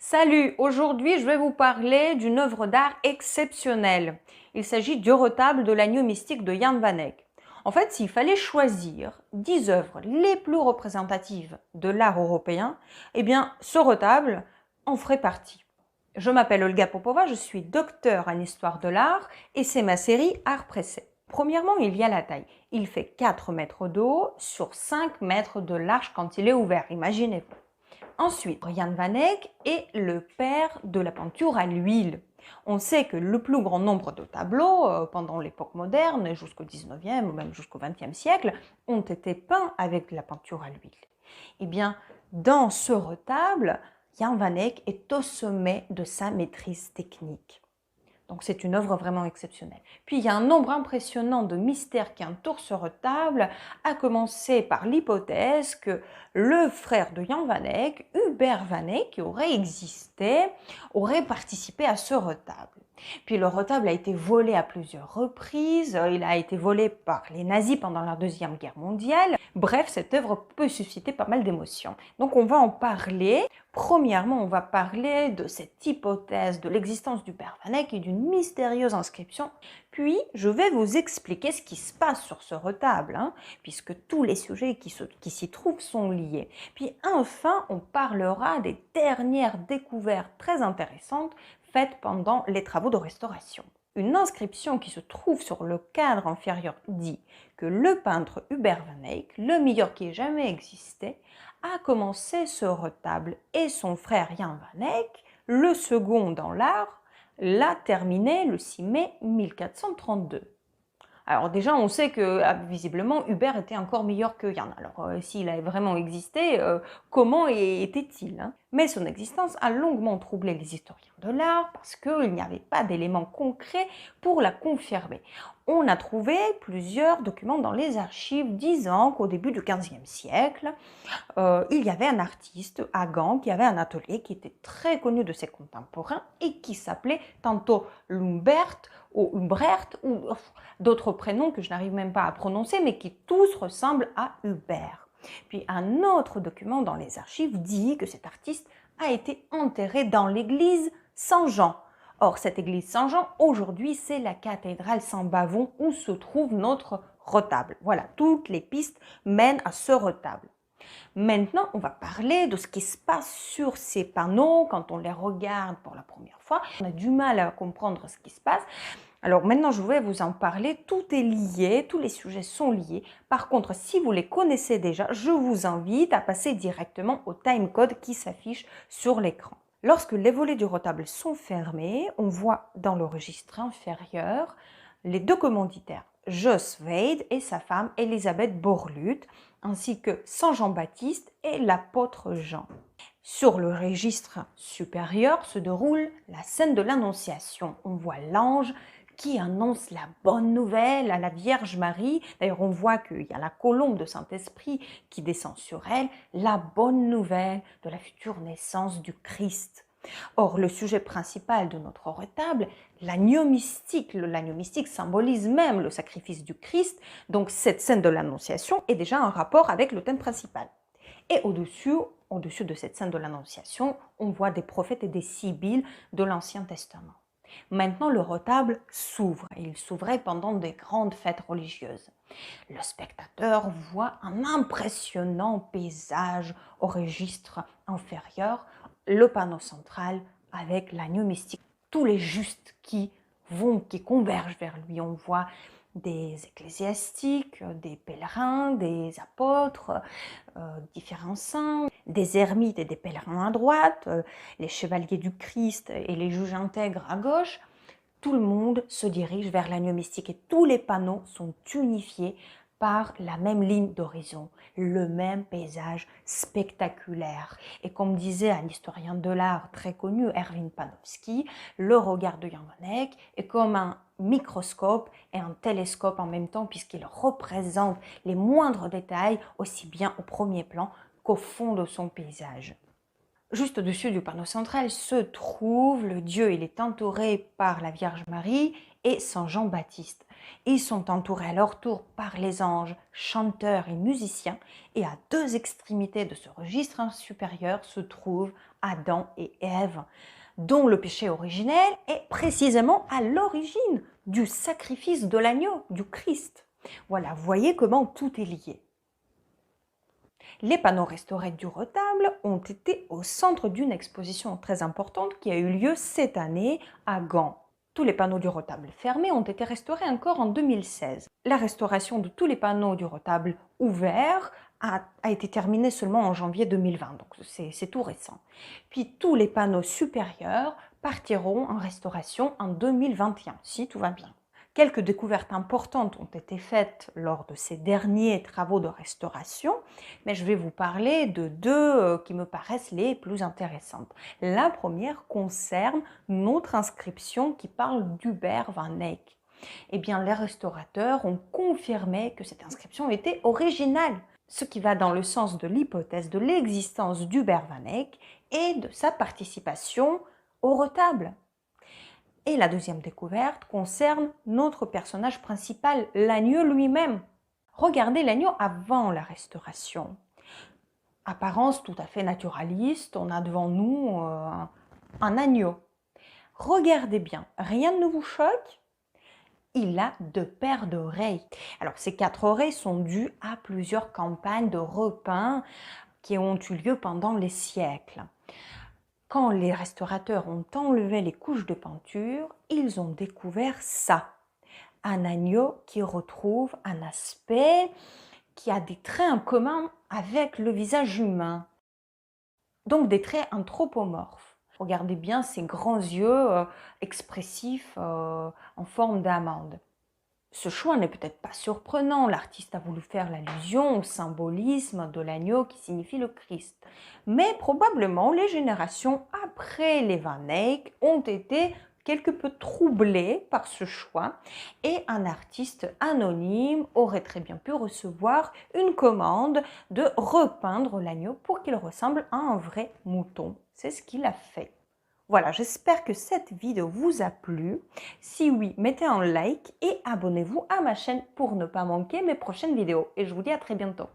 Salut, aujourd'hui je vais vous parler d'une œuvre d'art exceptionnelle. Il s'agit du retable de l'agneau mystique de Jan van Eyck. En fait, s'il fallait choisir 10 œuvres les plus représentatives de l'art européen, eh bien ce retable en ferait partie. Je m'appelle Olga Popova, je suis docteure en histoire de l'art et c'est ma série Art Pressé. Premièrement, il y a la taille. Il fait 4 mètres de haut sur 5 mètres de large quand il est ouvert, imaginez-vous. Ensuite, Jan van Eyck est le père de la peinture à l'huile. On sait que le plus grand nombre de tableaux, pendant l'époque moderne, jusqu'au 19e ou même jusqu'au 20e siècle, ont été peints avec de la peinture à l'huile. Eh bien, dans ce retable, Jan van Eyck est au sommet de sa maîtrise technique. Donc c'est une œuvre vraiment exceptionnelle. Puis il y a un nombre impressionnant de mystères qui entourent ce retable, à commencer par l'hypothèse que le frère de Jan van Eyck, Hubert van Eyck, qui aurait existé, aurait participé à ce retable. Puis le retable a été volé à plusieurs reprises, il a été volé par les nazis pendant la Deuxième Guerre mondiale. Bref, cette œuvre peut susciter pas mal d'émotions. Donc on va en parler. Premièrement, on va parler de cette hypothèse de l'existence d'Hubert van Eyck et d'une mystérieuse inscription. Puis, je vais vous expliquer ce qui se passe sur ce retable, puisque tous les sujets qui s'y trouvent sont liés. Puis enfin, on parlera des dernières découvertes très intéressantes faites pendant les travaux de restauration. Une inscription qui se trouve sur le cadre inférieur dit que le peintre Hubert van Eyck, le meilleur qui ait jamais existé, a commencé ce retable et son frère Jan van Eyck, le second dans l'art, l'a terminé le 6 mai 1432. Alors déjà, on sait que visiblement Hubert était encore meilleur que Jan. Alors s'il avait vraiment existé, comment était-il Mais son existence a longuement troublé les historiens de l'art parce qu'il n'y avait pas d'éléments concrets pour la confirmer. On a trouvé plusieurs documents dans les archives disant qu'au début du XVe siècle, il y avait un artiste à Gand qui avait un atelier qui était très connu de ses contemporains et qui s'appelait tantôt Lumbert ou Humbert ou d'autres prénoms que je n'arrive même pas à prononcer mais qui tous ressemblent à Hubert. Puis un autre document dans les archives dit que cet artiste a été enterré dans l'église Saint-Jean. Or, cette église Saint-Jean, aujourd'hui, c'est la cathédrale Saint-Bavon où se trouve notre retable. Voilà, toutes les pistes mènent à ce retable. Maintenant, on va parler de ce qui se passe sur ces panneaux quand on les regarde pour la première fois. On a du mal à comprendre ce qui se passe. Alors maintenant, je vais vous en parler. Tout est lié, tous les sujets sont liés. Par contre, si vous les connaissez déjà, je vous invite à passer directement au timecode qui s'affiche sur l'écran. Lorsque les volets du retable sont fermés, on voit dans le registre inférieur les deux commanditaires, Jos Weid et sa femme Elisabeth Borluth, ainsi que Saint Jean-Baptiste et l'apôtre Jean. Sur le registre supérieur se déroule la scène de l'Annonciation. On voit l'ange qui annonce la bonne nouvelle à la Vierge Marie. D'ailleurs, on voit qu'il y a la colombe de Saint-Esprit qui descend sur elle, la bonne nouvelle de la future naissance du Christ. Or, le sujet principal de notre retable, l'agneau mystique, l'agneau mystique symbolise même le sacrifice du Christ, donc cette scène de l'Annonciation est déjà en rapport avec le thème principal. Et au-dessus de cette scène de l'Annonciation, on voit des prophètes et des sibylles de l'Ancien Testament. Maintenant, le retable s'ouvre. Il s'ouvrait pendant des grandes fêtes religieuses. Le spectateur voit un impressionnant paysage au registre inférieur, le panneau central avec l'agneau mystique. Tous les justes qui convergent vers lui. On voit des ecclésiastiques, des pèlerins, des apôtres, différents saints, des ermites et des pèlerins à droite, les chevaliers du Christ et les juges intègres à gauche. Tout le monde se dirige vers l'agneau mystique et tous les panneaux sont unifiés par la même ligne d'horizon, le même paysage spectaculaire. Et comme disait un historien de l'art très connu, Erwin Panofsky, le regard de Jan van Eyck est comme un microscope et un télescope en même temps puisqu'il représente les moindres détails aussi bien au premier plan qu'au fond de son paysage. Juste au-dessus du panneau central se trouve le Dieu. Il est entouré par la Vierge Marie et Saint Jean-Baptiste. Ils sont entourés à leur tour par les anges, chanteurs et musiciens. Et à deux extrémités de ce registre supérieur se trouvent Adam et Ève, dont le péché originel est précisément à l'origine du sacrifice de l'agneau, du Christ. Voilà, voyez comment tout est lié. Les panneaux restaurés du retable ont été au centre d'une exposition très importante qui a eu lieu cette année à Gand. Tous les panneaux du retable fermés ont été restaurés encore en 2016. La restauration de tous les panneaux du retable ouverts a été terminée seulement en janvier 2020, donc c'est tout récent. Puis tous les panneaux supérieurs partiront en restauration en 2021, si tout va bien. Quelques découvertes importantes ont été faites lors de ces derniers travaux de restauration, mais je vais vous parler de deux qui me paraissent les plus intéressantes. La première concerne notre inscription qui parle d'Hubert van Eyck. Eh bien, les restaurateurs ont confirmé que cette inscription était originale, ce qui va dans le sens de l'hypothèse de l'existence d'Hubert van Eyck et de sa participation au retable. Et la deuxième découverte concerne notre personnage principal, l'agneau lui-même. Regardez l'agneau avant la restauration. Apparence tout à fait naturaliste, on a devant nous un agneau. Regardez bien, rien ne vous choque? Il a deux paires d'oreilles. Alors ces quatre oreilles sont dues à plusieurs campagnes de repeint qui ont eu lieu pendant les siècles. Quand les restaurateurs ont enlevé les couches de peinture, ils ont découvert ça. Un agneau qui retrouve un aspect qui a des traits en commun avec le visage humain. Donc des traits anthropomorphes. Regardez bien ces grands yeux expressifs en forme d'amande. Ce choix n'est peut-être pas surprenant, l'artiste a voulu faire l'allusion au symbolisme de l'agneau qui signifie le Christ. Mais probablement les générations après les Van Eyck ont été quelque peu troublées par ce choix et un artiste anonyme aurait très bien pu recevoir une commande de repeindre l'agneau pour qu'il ressemble à un vrai mouton. C'est ce qu'il a fait. Voilà, j'espère que cette vidéo vous a plu. Si oui, mettez un like et abonnez-vous à ma chaîne pour ne pas manquer mes prochaines vidéos. Et je vous dis à très bientôt.